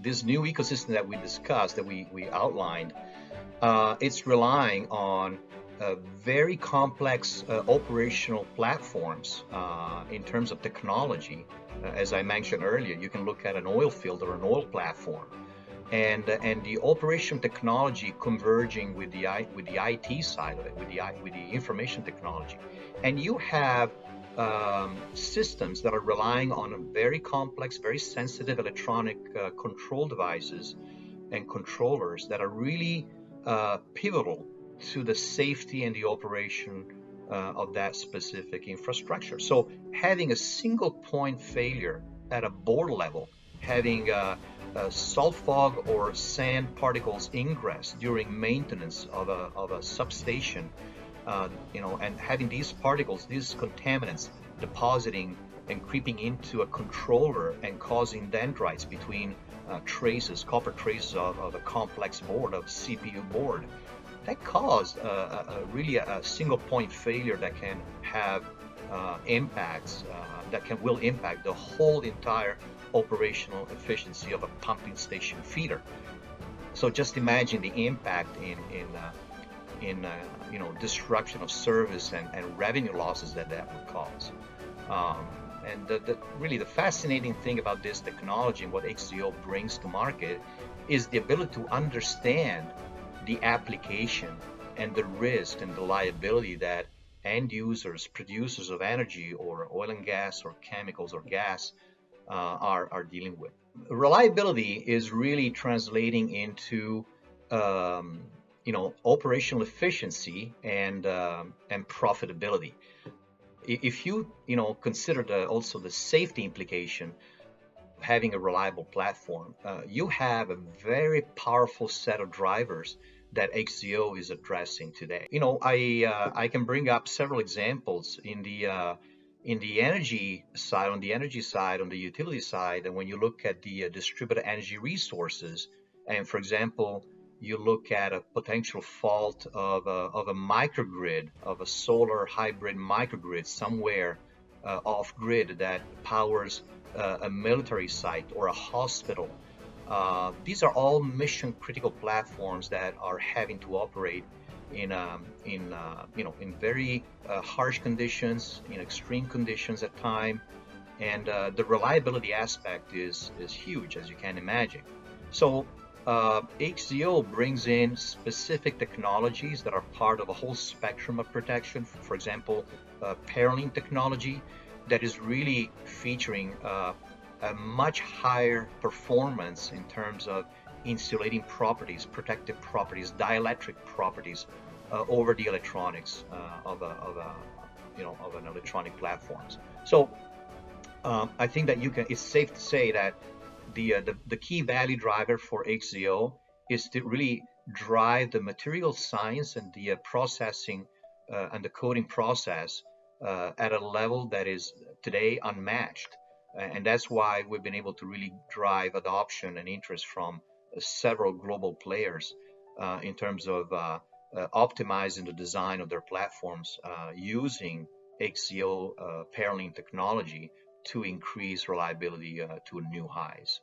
this new ecosystem that we discussed, that we outlined, it's relying on very complex operational platforms in terms of technology. As I mentioned earlier, you can look at an oil field or an oil platform, and the operation technology converging with the IT side of it, with the information technology, and you have systems that are relying on very complex, very sensitive electronic control devices and controllers that are really pivotal to the safety and the operation of that specific infrastructure. So having a single point failure at a board level, having salt fog or sand particles ingress during maintenance of a substation, and having these particles, these contaminants depositing and creeping into a controller and causing dendrites between traces, copper traces of a complex board, of CPU board, that caused really a single point failure that can have impacts will impact the whole entire operational efficiency of a pumping station feeder. So just imagine the impact in disruption of service and revenue losses that would cause. And really the fascinating thing about this technology and what XZO brings to market is the ability to understand the application and the risk and the liability that end users, producers of energy or oil and gas or chemicals or gas are dealing with. Reliability is really translating into operational efficiency and profitability. If you consider also the safety implication of having a reliable platform, you have a very powerful set of drivers that XZO is addressing today. I can bring up several examples in the energy side, on the utility side, and when you look at the distributed energy resources, and for example, you look at a potential fault of a microgrid, of a solar hybrid microgrid somewhere off grid that powers a military site or a hospital. These are all mission critical platforms that are having to operate in very harsh conditions, in extreme conditions at time, and the reliability aspect is huge, as you can imagine. So XZO brings in specific technologies that are part of a whole spectrum of protection. For example, PARYLENE technology that is really featuring a much higher performance in terms of insulating properties, protective properties, dielectric properties over the electronics of an electronic platforms. So I think that it's safe to say that the key value driver for XZO is to really drive the material science and the processing and the coding process at a level that is today unmatched. And that's why we've been able to really drive adoption and interest from several global players in terms of optimizing the design of their platforms using XZO PARYLENE technology to increase reliability to new highs.